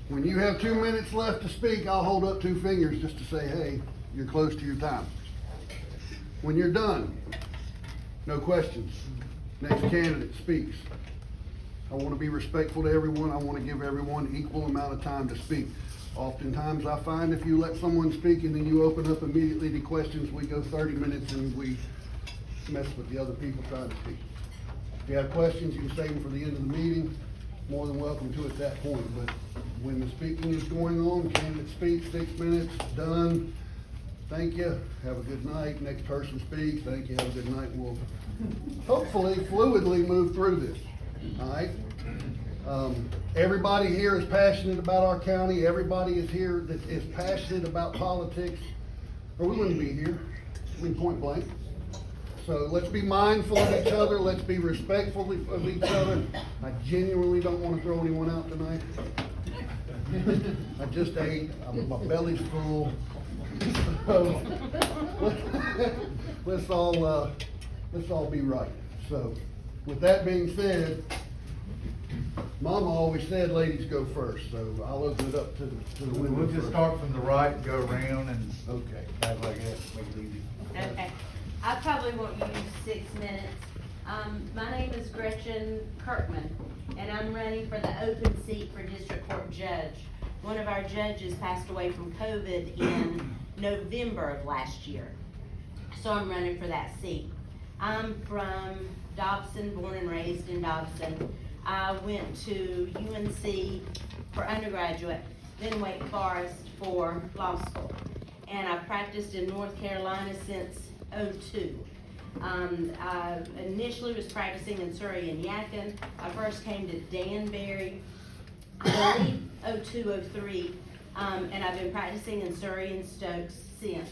When you have 2 minutes left to speak, I'll hold up 2 fingers just to say, hey, you're close to your time. When you're done, no questions. Next candidate speaks. I want to be respectful to everyone. I want to give everyone equal amount of time to speak. Oftentimes I find if you let someone speak and then you open up immediately to questions, we go 30 minutes and we mess with the other people trying to speak. If you have questions, you can save them for the end of the meeting. More than welcome to at that point. But when the speaking is going on, candidate speaks, 6 minutes, done. Thank you. Have a good night. Next person speaks. Thank you. Have a good night. We'll hopefully fluidly move through this. All right. Everybody here is passionate about our county. Everybody is here that is passionate about politics, or we wouldn't be here. I mean, point blank. So let's be mindful of each other. Let's be respectful of each other. I genuinely don't want to throw anyone out tonight. I just ate. My belly's full. So let's all be right. So with that being said, Mama always said ladies go first, so I'll open it up to the women. We'll just first. start from the right, go around, and Okay. that way, make it easy. Okay, I probably won't use 6 minutes. My name is Gretchen Kirkman, and I'm running for the open seat for District Court Judge. One of our judges passed away from COVID in November of last year, so I'm running for that seat. I'm from Dobson, born and raised in Dobson. I went to UNC for undergraduate, then Wake Forest for law school. And I've practiced in North Carolina since '02. I initially was practicing in Surrey and Yadkin. I first came to Danbury, I believe, '02, '03, and I've been practicing in Surrey and Stokes since.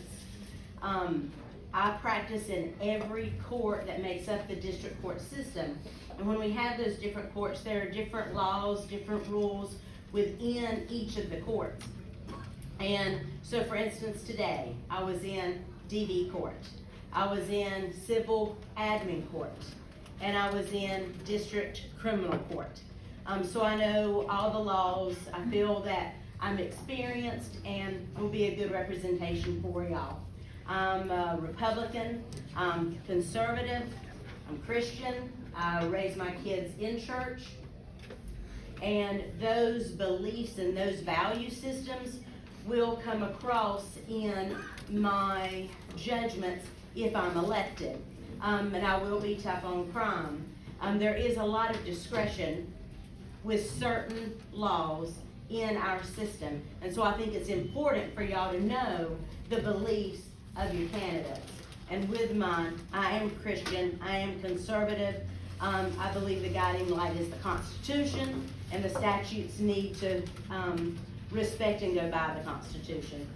I practice in every court that makes up the district court system. And when we have those different courts, there are different laws, different rules within each of the courts. And so for instance, today, I was in DD court. I was in civil admin court. And I was in district criminal court. So I know all the laws. I feel that I'm experienced and will be a good representation for y'all. I'm a Republican, I'm conservative, I'm Christian, I raise my kids in church, and those beliefs and those value systems will come across in my judgments if I'm elected. And I will be tough on crime. There is a lot of discretion with certain laws in our system, and so I think it's important for y'all to know the beliefs of your candidates. And with mine, I am Christian, I am conservative. I believe the guiding light is the Constitution, and the statutes need to respect and go by the Constitution.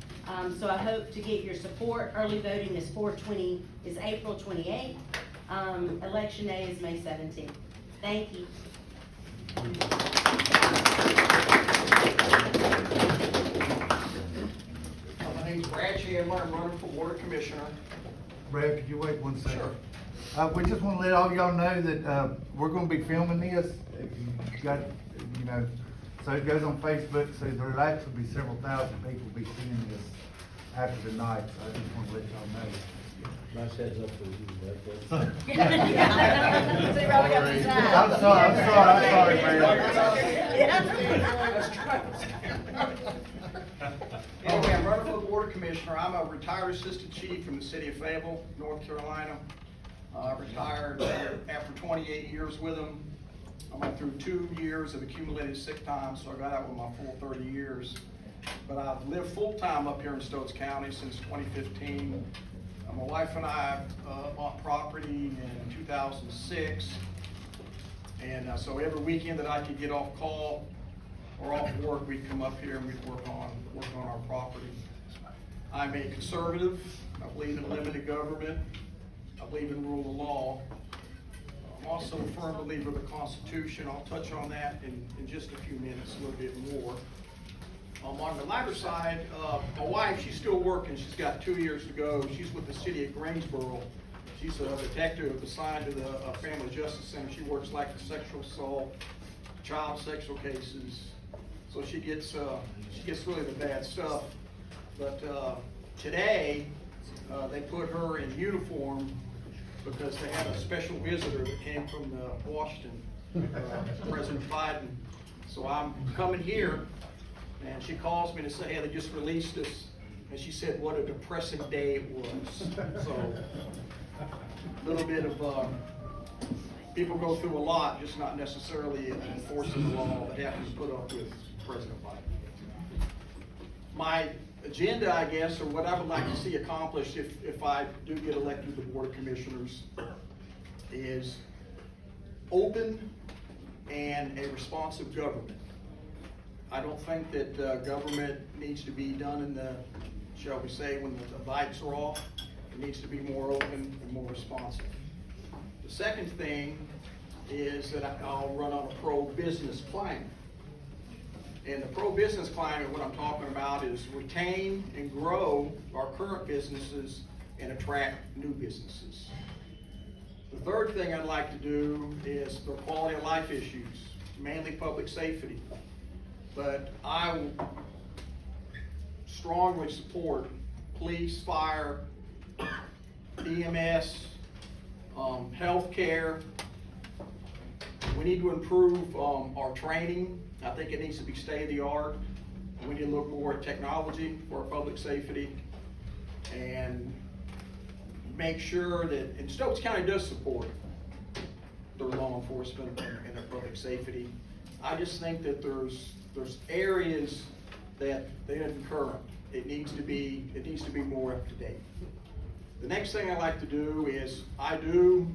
So I hope to get your support. Early voting is April 28th. Election day is May 17th. Thank you. My name's Brad Chandler. I'm running for Water Commissioner. Brad, could you wait 1 second? Sure. We just want to let all y'all know that we're going to be filming this. If you got, so it goes on Facebook, so there'll actually be several thousand people be seeing this after the night, so I just want to let y'all know. Nice heads up for you, I'm sorry, Anyway, I'm running for the Water Commissioner. I'm a retired assistant chief from the city of Fayetteville, North Carolina. I retired after 28 years with them. I went through 2 years of accumulated sick time, so I got out with my full 30 years. But I've lived full-time up here in Stokes County since 2015. My wife and I bought property in 2006. And so every weekend that I could get off call or off work, we'd come up here and we'd work on our property. I'm a conservative. I believe in limited government. I believe in rule of law. I'm also a firm believer of the Constitution. I'll touch on that in just a few minutes, a little bit more. On the lighter side, my wife, she's still working. She's got 2 years to go. She's with the city of Greensboro. She's a detective assigned to the Family Justice Center. She works like the sexual assault, child sexual cases, so she gets really the bad stuff. But today, they put her in uniform because they had a special visitor that came from Washington, President Biden. So I'm coming here, and she calls me to say, hey, they just released us. And she said, what a depressing day it was. So, a little bit of, people go through a lot, just not necessarily enforcing the law, but having to put up with President Biden. My agenda, I guess, or what I would like to see accomplished if I do get elected to the Board of Commissioners, is open and a responsive government. I don't think that government needs to be done in the, shall we say, when the lights are off. It needs to be more open and more responsive. The second thing is that I'll run on a pro-business climate. And the pro-business climate, what I'm talking about is retain and grow our current businesses and attract new businesses. The third thing I'd like to do is the quality of life issues, mainly public safety. But I strongly support police, fire, EMS, healthcare. We need to improve our training. I think it needs to be state-of-the-art. We need to look more at technology for our public safety and make sure that, and Stokes County does support their law enforcement and their public safety. I just think that there's areas that they aren't current. It needs to be more up to date. The next thing I like to do is I do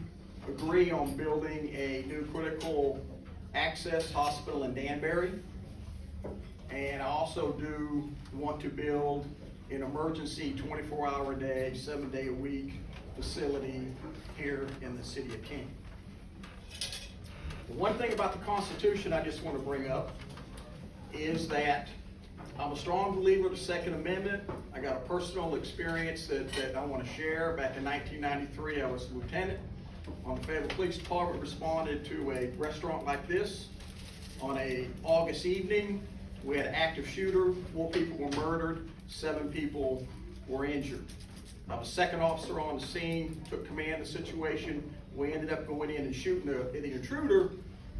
agree on building a new critical access hospital in Danbury. And I also do want to build an emergency 24-hour-a-day, 7-day-a-week facility here in the city of King. The one thing about the Constitution I just want to bring up is that I'm a strong believer of the Second Amendment. I got a personal experience that I want to share. Back in 1993, I was a lieutenant on the Federal Police Department, responded to a restaurant like this. On a August evening, we had an active shooter, 4 people were murdered, 7 people were injured. I was second officer on the scene, took command of the situation. We ended up going in and shooting the intruder,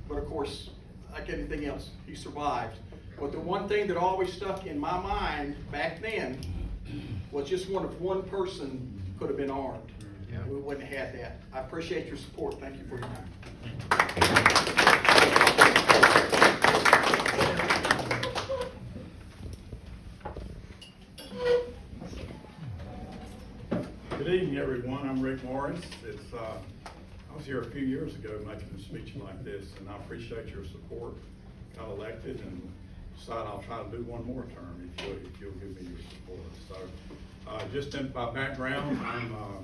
but of course, like anything else, he survived. But the one thing that always stuck in my mind back then was just one person could have been armed. Yeah. We wouldn't have had that. I appreciate your support. Thank you for your time. Good evening, everyone. I'm Rick Morris. I was here a few years ago making a speech like this, and I appreciate your support. Got elected and decided I'll try to do one more term if you'll give me your support. So, just in my background, I'm a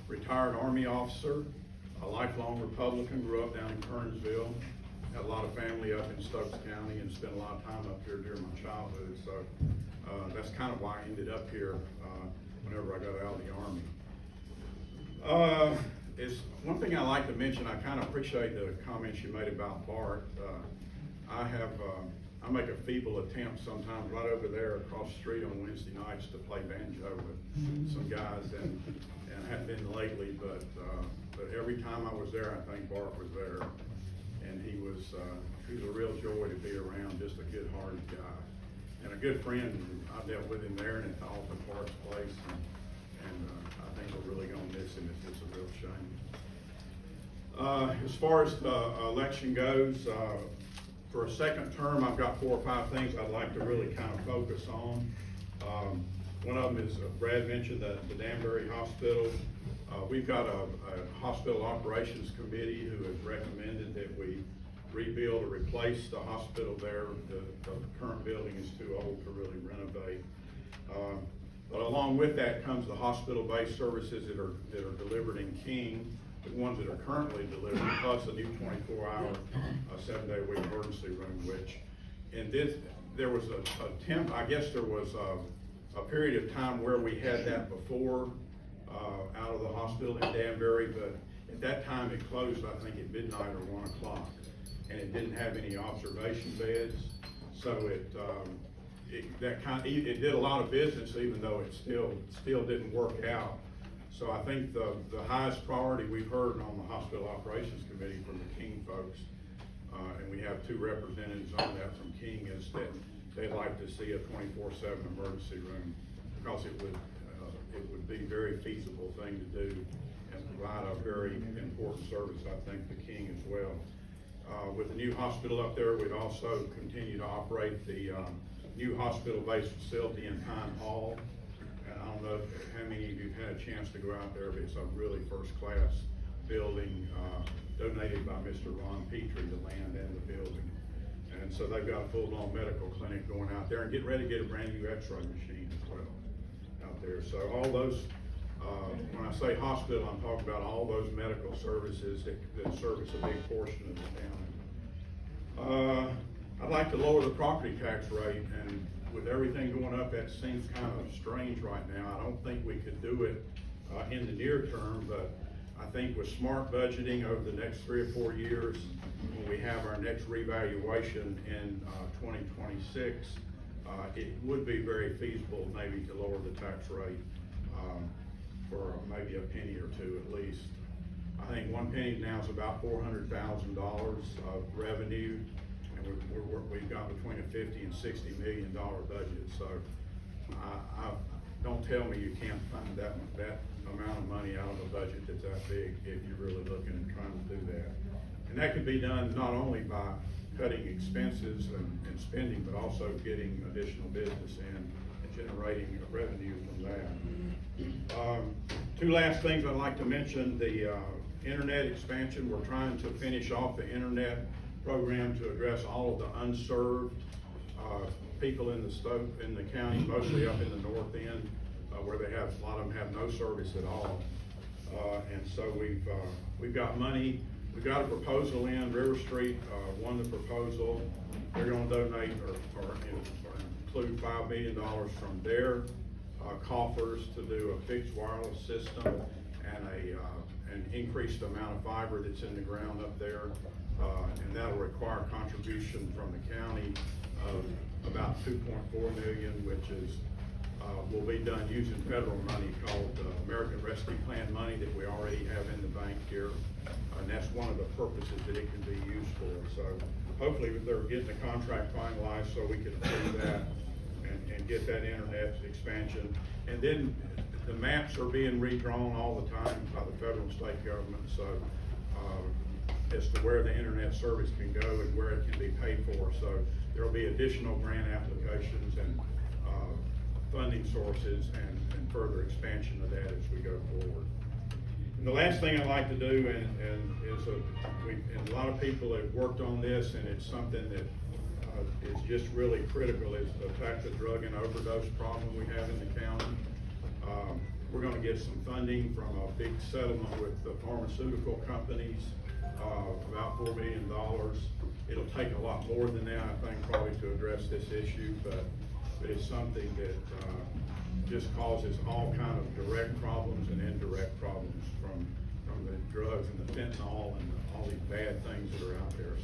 retired Army officer, a lifelong Republican, grew up down in Kernsville, had a lot of family up in Stokes County and spent a lot of time up here during my childhood. So that's kind of why I ended up here whenever I got out of the Army. Is one thing I like to mention. I kind of appreciate the comments you made about Bart. I make a feeble attempt sometimes right over there across the street on Wednesday nights to play banjo with some guys, and haven't been lately, but every time I was there, I think Bart was there, and he was a real joy to be around, just a good-hearted guy, and a good friend. I dealt with him there and at the Alton Parks place, and I think we're really gonna miss him. It's a real shame. As far as the election goes, for a second term, I've got 4 or 5 things I'd like to really kind of focus on. One of them is, Brad mentioned the Danbury Hospital. We've got a hospital operations committee who has recommended that we rebuild or replace the hospital there. The current building is too old to really renovate. But along with that comes the hospital-based services that are delivered in King, the ones that are currently delivered, plus a new 24-hour, 7-day-a-week emergency room, which there was I guess there was a period of time where we had that before out of the hospital in Danbury, but at that time it closed, I think, at midnight or 1 o'clock, and it didn't have any observation beds. So it did a lot of business, even though it still didn't work out. So I think the highest priority we've heard on the Hospital Operations Committee from the King folks, and we have 2 representatives on that from King, is that they'd like to see a 24/7 emergency room, because it would be a very feasible thing to do and provide a very important service, I think, to King as well. With the new hospital up there, we'd also continue to operate the new hospital-based facility in Pine Hall. And I don't know how many of you have had a chance to go out there, but it's a really first-class building, donated by Mr. Ron Petrie, the land and the building. And so they've got a full-blown medical clinic going out there, and getting ready to get a brand-new x-ray machine as well out there. So all those, when I say hospital, I'm talking about all those medical services that service a big portion of the county. I'd like to lower the property tax rate, and with everything going up, that seems kind of strange right now. I don't think we could do it in the near term, but I think with smart budgeting over the next 3 or 4 years, when we have our next revaluation in 2026, it would be very feasible maybe to lower the tax rate for maybe a penny or 2 at least. I think 1 penny now is about $400,000 of revenue, and we've got between a $50 and $60 million budget. So don't tell me you can't find that amount of money out of a budget that's that big if you're really looking and trying to do that. And that could be done not only by cutting expenses and spending, but also getting additional business in and generating revenue from that. 2 last things I'd like to mention: the internet expansion. We're trying to finish off the internet program to address all of the unserved people in the county, mostly up in the north end, where a lot of them have no service at all. And so we've got money. We've got a proposal in. River Street won the proposal. They're going to donate or include $5 million from their coffers to do a fixed wireless system and an increased amount of fiber that's in the ground up there. And that'll require contribution from the county of about $2.4 million, which will be done using federal money called American Rescue Plan money that we already have in the bank here. And that's one of the purposes that it can be used for. So hopefully they're getting the contract finalized so we can approve that and get that internet expansion. And then the maps are being redrawn all the time by the federal and state government. So as to where the internet service can go and where it can be paid for. So there will be additional grant applications and funding sources and further expansion of that as we go forward. And the last thing I'd like to do, and a lot of people have worked on this, and it's something that is just really critical, is the fact the drug and overdose problem we have in the county. We're going to get some funding from a big settlement with the pharmaceutical companies, about $4 million. It'll take a lot more than that, I think, probably to address this issue, but it's something that just causes all kind of direct problems and indirect problems from the drugs and the fentanyl and all these bad things that are out there.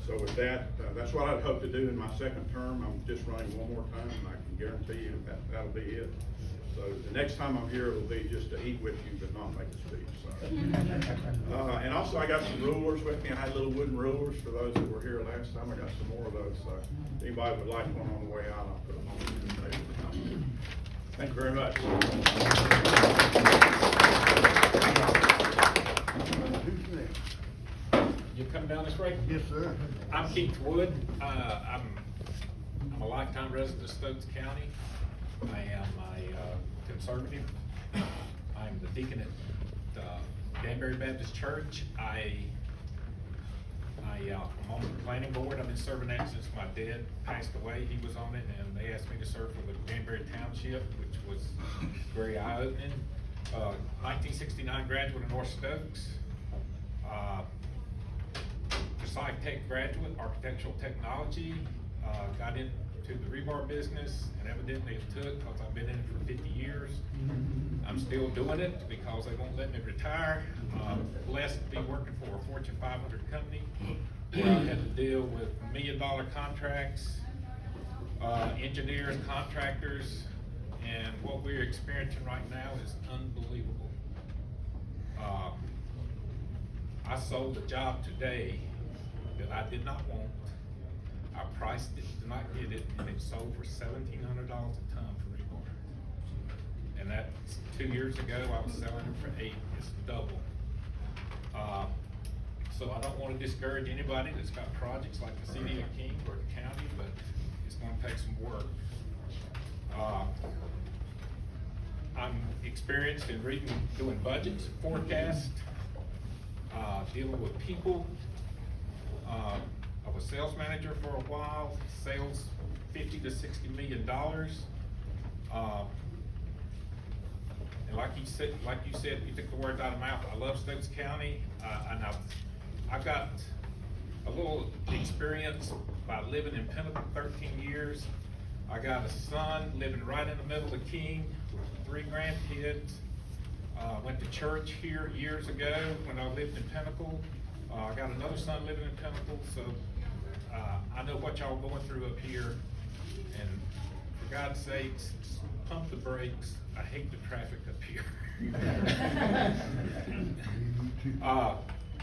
So with that, that's what I'd hope to do in my second term. I'm just running one more time, and I can guarantee you that'll be it. So the next time I'm here, it'll be just to eat with you, but not make a speech. So. And also, I got some rulers with me. I had little wooden rulers for those that were here last time. I got some more of those. So if anybody would like one on the way out, I'll put them on the table. Thank you very much. Who's next? You come down this way? Yes, sir. I'm Keith Wood. I'm a lifetime resident of Stokes County. I am a conservative. I'm the deacon at Danbury Baptist Church. I'm on the planning board. I've been serving that since my dad passed away. He was on it, and they asked me to serve for the Danbury Township, which was very eye-opening. 1969 graduate of North Stokes. Tech graduate, architectural technology, got into the rebar business, and evidently it took, because I've been in it for 50 years. I'm still doing it because they won't let me retire. Blessed to be working for a Fortune 500 company where I had to deal with $1 million contracts, engineers, contractors, and what we're experiencing right now is unbelievable. I sold a job today that I did not want. I priced it, did not get it, and it sold for $1,700 a ton for rebar. And that's 2 years ago, I was selling it for $8, it's double. So I don't wanna discourage anybody that's got projects like the city of King or the county, but it's gonna take some work. I'm experienced in doing budgets, forecasts, dealing with people. I was sales manager for a while, sales $50 to $60 million. And like you said, you took the words out of my mouth. I love Stokes County, and I've got a little experience by living in Pinnacle 13 years. I got a son living right in the middle of King with 3 grandkids. Went to church here years ago when I lived in Pinnacle. I got another son living in Pinnacle, so I know what y'all going through up here. And for God's sakes, pump the brakes. I hate the traffic up here.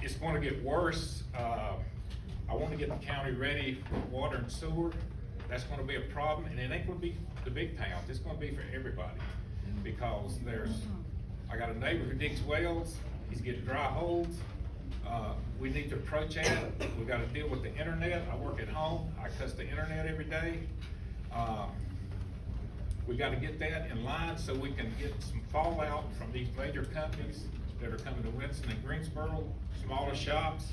It's going to get worse. I want to get the county ready for water and sewer. That's going to be a problem, and it ain't going to be the big towns. It's going to be for everybody, because I got a neighbor who digs wells. He's getting dry holes. We need to approach that. We got to deal with the internet. I work at home. I cuss the internet every day. We got to get that in line so we can get some fallout from these major companies that are coming to Winston and Greensboro, smaller shops.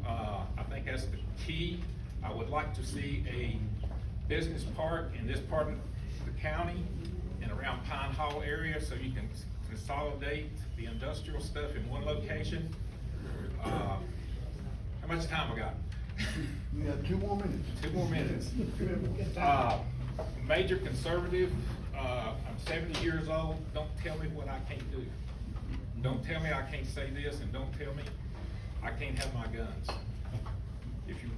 I think that's the key. I would like to see a business park in this part of the county and around Pine Hall area, so you can consolidate the industrial stuff in one location. How much time I got? You got 2 more minutes. 2 more minutes. Major conservative, I'm 70 years old, don't tell me what I can't do. Don't tell me I can't say this, and don't tell me I can't have my guns,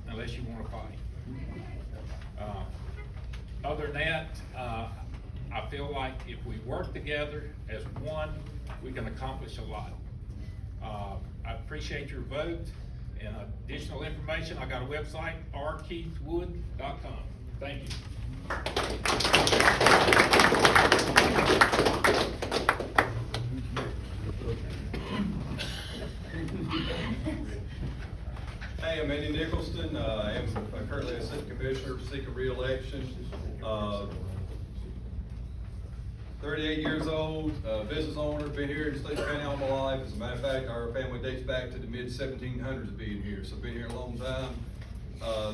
unless you wanna fight. Other than that, I feel like if we work together as one, we can accomplish a lot. I appreciate your vote, and additional information, I got a website, rkeithwood.com. Thank you. Hey, I'm Andy Nicholson. I am currently Assistant Commissioner, seeking re-election. 38 years old, business owner, been here in Stokes County all my life. As a matter of fact, our family dates back to the mid-1700s of being here, so been here a long time.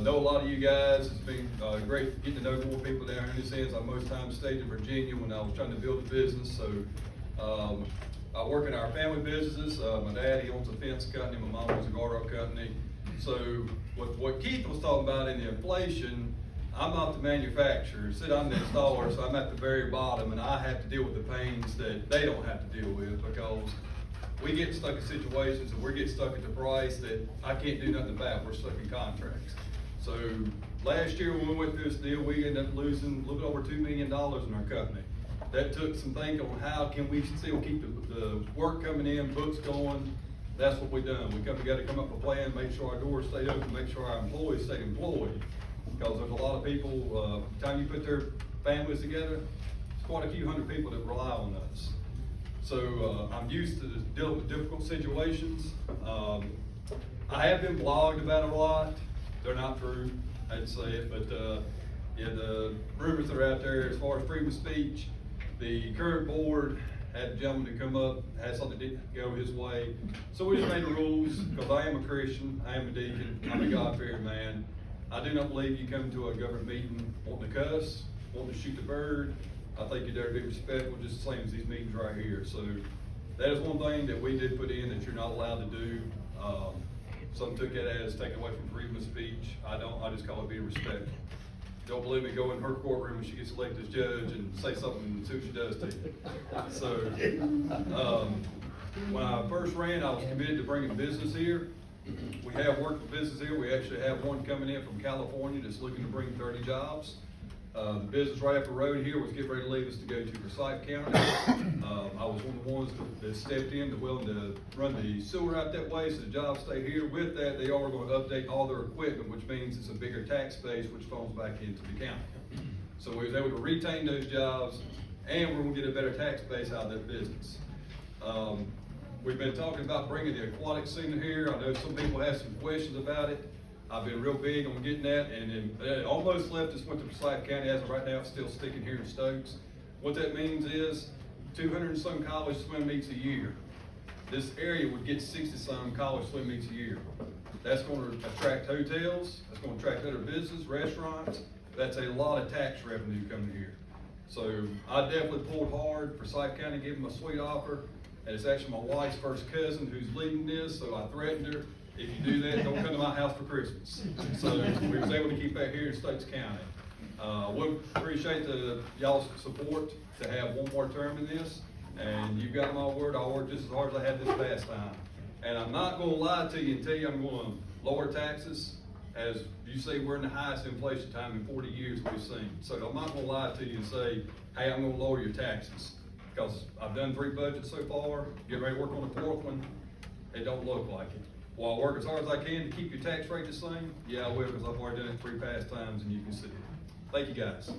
Know a lot of you guys. It's been great getting to know more people down here in this end. I most times stayed in Virginia when I was trying to build a business, so I work in our family businesses. My dad, he owns a fence company, my mom owns a guardrail company. So what Keith was talking about in the inflation, I'm not the manufacturer. Said I'm the installer, so I'm at the very bottom, and I have to deal with the pains that they don't have to deal with, because we get stuck in situations and we get stuck at the price that I can't do nothing about. We're stuck in contracts. So last year when we went through this deal, we ended up losing a little bit over $2 million in our company. That took some thinking on how can we still keep the work coming in, books going. That's what we done. We come up with a plan, make sure our doors stayed open, make sure our employees stayed employed. Because there's a lot of people, time you put their families together, it's quite a few hundred people that rely on us. So I'm used to dealing with difficult situations. I have been blogged about it a lot. They're not true, I'd say it, but yeah, the rumors that are out there as far as freedom of speech, the current board had a gentleman to come up, had something that didn't go his way. So we just made the rules, because I am a Christian, I am a deacon, I'm a God-fearing man. I do not believe you come to a government meeting wanting to cuss, wanting to shoot the bird. I think you're there to be respectful, just the same as these meetings right here. So that is one thing that we did put in that you're not allowed to do. Some took it as taken away from freedom of speech. I don't, I just call it being respectful. Don't believe me, go in her courtroom when she gets elected as judge and say something and see what she does to you. So, when I first ran, I was committed to bringing business here. We have worked with business here. We actually have one coming in from California that's looking to bring 30 jobs. The business right up the road here was getting ready to leave us to go to Forsyth County. I was one of the ones that stepped in to willing to run the sewer out that way, so the jobs stay here. With that, they are going to update all their equipment, which means it's a bigger tax base, which falls back into the county. So we was able to retain those jobs, and we're going to get a better tax base out of that business. We've been talking about bringing the aquatic center here. I know some people have some questions about it. I've been real big on getting that, and it almost left us, went to Forsyth County. As of right now, it's still sticking here in Stokes. What that means is 200 and some college swim meets a year. This area would get 60 some college swim meets a year. That's going to attract hotels, that's going to attract other business, restaurants. That's a lot of tax revenue coming here. So I definitely pulled hard. Forsyth County gave them a sweet offer, and it's actually my wife's first cousin who's leading this, so I threatened her, if you do that, don't come to my house for Christmas. So we was able to keep that here in Stokes County. Would appreciate y'all's support to have one more term in this, and you've got my word, I'll work just as hard as I had this past time. And I'm not gonna lie to you and tell you I'm gonna lower taxes. As you see, we're in the highest inflation time in 40 years we've seen. So I'm not gonna lie to you and say, hey, I'm gonna lower your taxes. Because I've done 3 budgets so far, getting ready to work on the 4th one, it don't look like it. Will I work as hard as I can to keep your tax rate the same? Yeah, I will, because I've already done it 3 past times and you can see it. Thank you, guys.